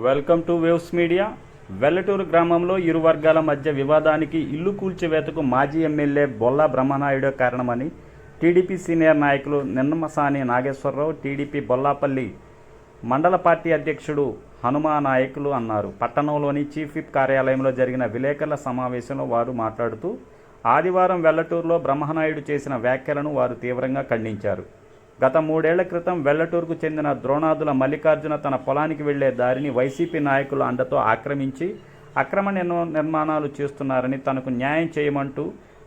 Welcome to waves media. Vellaturu గ్రామంలో ఇరు వర్గాల మధ్య వివాదానికి ఇల్లు కూల్చివేతకు మాజీ ఎమ్మెల్యే బొల్లా బ్రహ్మనాయుడు కారణమని టీడీపీ సీనియర్ నాయకులు నిన్నమసాని నాగేశ్వరరావు, టీడీపీ బొల్లాపల్లి మండల పార్టీ అధ్యక్షుడు హనుమా నాయకులు అన్నారు. పట్టణంలోని చీఫ్ విప్ కార్యాలయంలో జరిగిన విలేకరుల సమావేశంలో వారు మాట్లాడుతూ ఆదివారం వెల్లటూరులో బ్రహ్మనాయుడు చేసిన వ్యాఖ్యలను వారు తీవ్రంగా ఖండించారు. గత 3 ఏళ్ల క్రితం వెల్లటూరుకు చెందిన ద్రోణాదుల మల్లికార్జున తన పొలానికి వెళ్లే దారిని వైసీపీ నాయకుల అండతో ఆక్రమించి అక్రమ నిర్మాణాలు చేస్తున్నారని తనకు న్యాయం చేయమంటూ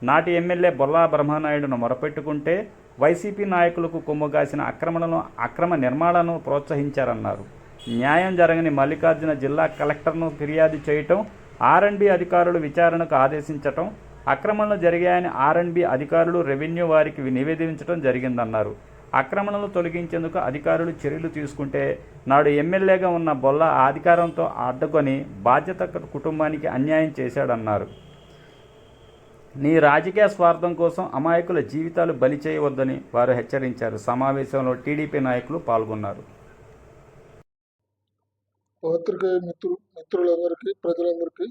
నాటి ఎమ్మెల్యే బొల్లా బ్రహ్మనాయుడును మొరపెట్టుకుంటే వైసీపీ నాయకులకు కొమ్ముగాసిన అక్రమ నిర్మాణాలను ప్రోత్సహించారన్నారు. న్యాయం జరగని మల్లికార్జున జిల్లా కలెక్టర్ను ఫిర్యాదు చేయటం, ఆర్ఎండ్బి అధికారులు విచారణకు ఆదేశించటం, అక్రమణలు జరిగాయని ఆర్ఎండ్బి అధికారులు రెవెన్యూ వారికి నివేదించడం జరిగిందన్నారు. అక్రమణలు తొలగించేందుకు అధికారులు చర్యలు తీసుకుంటే నాడు ఎమ్మెల్యేగా ఉన్న బొల్ల అధికారంతో అడ్డుకొని బాధ్యత కుటుంబానికి అన్యాయం చేశాడన్నారు. నీ రాజకీయ స్వార్థం కోసం అమాయకుల జీవితాలు బలి చేయవద్దని వారు హెచ్చరించారు. సమావేశంలో టీడీపీ నాయకులు పాల్గొన్నారు. పాత్రికేయ మిత్రులందరికీ, ప్రజలందరికీ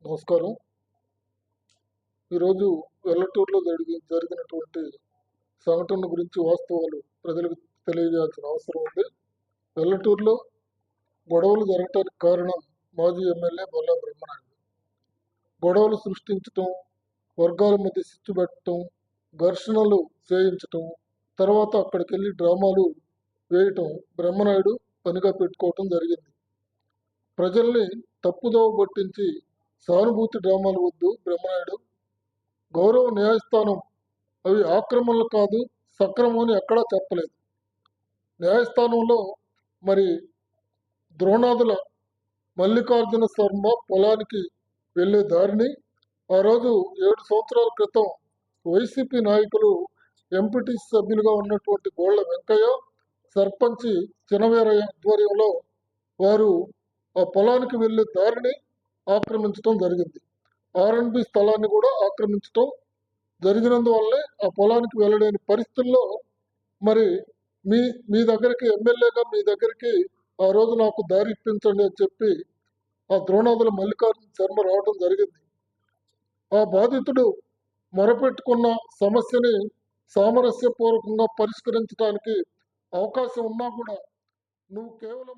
నమస్కారం. ఈరోజు వెల్లటూరులో జరిగినటువంటి సంఘటన గురించి వాస్తవాలు ప్రజలకు తెలియజేయాల్సిన అవసరం ఉంది. వెల్లటూరులో గొడవలు జరగటానికి కారణం మాజీ ఎమ్మెల్యే బొల్లా బ్రహ్మనాయుడు. గొడవలు సృష్టించటం, వర్గాల మధ్య చిచ్చు పెట్టడం, ఘర్షణలు చేయించటం, తర్వాత అక్కడికి వెళ్ళి డ్రామాలు వేయటం బ్రహ్మనాయుడు పనిగా పెట్టుకోవటం జరిగింది. ప్రజల్ని తప్పుదోవ పట్టించి సానుభూతి డ్రామాలు వద్దు బ్రహ్మనాయుడు. గౌరవ న్యాయస్థానం అవి ఆక్రమణలు కాదు, సక్రమం అని ఎక్కడా చెప్పలేదు. న్యాయస్థానంలో మరి ద్రోణాదుల మల్లికార్జున శర్మ పొలానికి వెళ్ళే దారిని ఆ రోజు 7 సంవత్సరాల క్రితం వైసీపీ నాయకులు ఎంపీటీసీ సభ్యులుగా ఉన్నటువంటి గోళ్ల వెంకయ్య, సర్పంచి చినవీరయ్య ఆధ్వర్యంలో వారు ఆ పొలానికి వెళ్ళే దారిని ఆక్రమించడం జరిగింది. ఆర్ఎండ్బి స్థలాన్ని కూడా ఆక్రమించడం జరిగినందువల్లే ఆ పొలానికి వెళ్ళలేని పరిస్థితుల్లో మరి మీ దగ్గరికి ఎమ్మెల్యేగా మీ దగ్గరికి ఆ రోజు నాకు దారి ఇప్పించండి అని చెప్పి ఆ ద్రోణాదుల మల్లికార్జున శర్మ రావడం జరిగింది. ఆ బాధితుడు మొరపెట్టుకున్న సమస్యని సామరస్యపూర్వకంగా పరిష్కరించడానికి అవకాశం ఉన్నా కూడా నువ్వు కేవలం